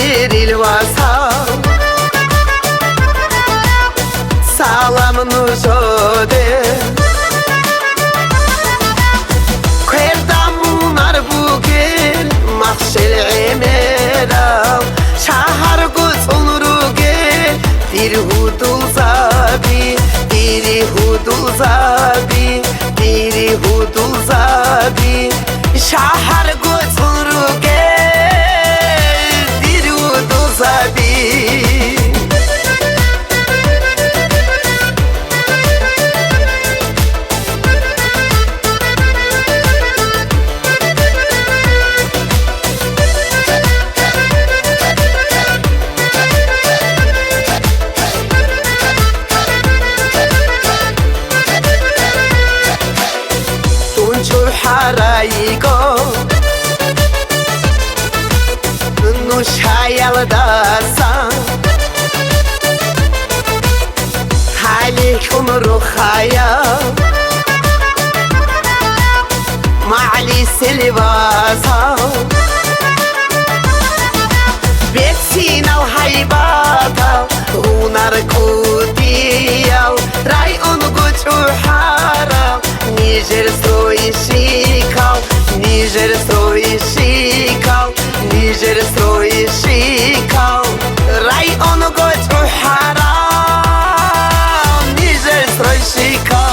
diril vasal Salam nu jode Kwerdam nar bugel Mahşel emeram Şahar göz onuru gel Dir hudul zabi Diri hudul zabi Diri hudul zabi Şahar göz onuru gel Dir hudul zabi Haraygo Nuş hayaldasan Halik umru hayal Ma'li silvasa Betsin al haybata Hunar kudiyal Ray onu gucu haram Niger stroisikal Niger stroisikal Niger stroisikal Ray onu gucu haram Niger stroisikal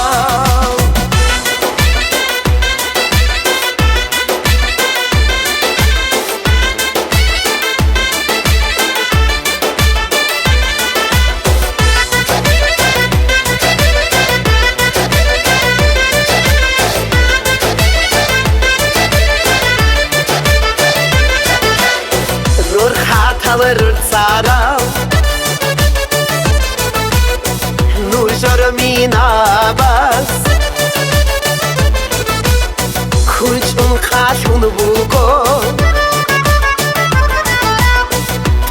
Alır saram Nujor mina bas Kunçun kaşun bugo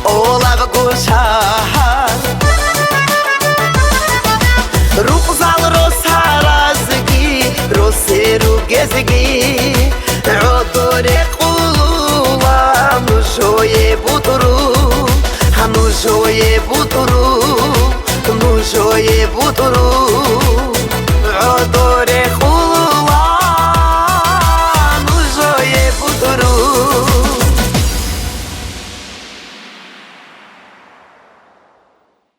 Olav goşahar Rukzal rosarazgi Roseru gezgi Odore kuluva Nuşoye buduru Nujoye buturu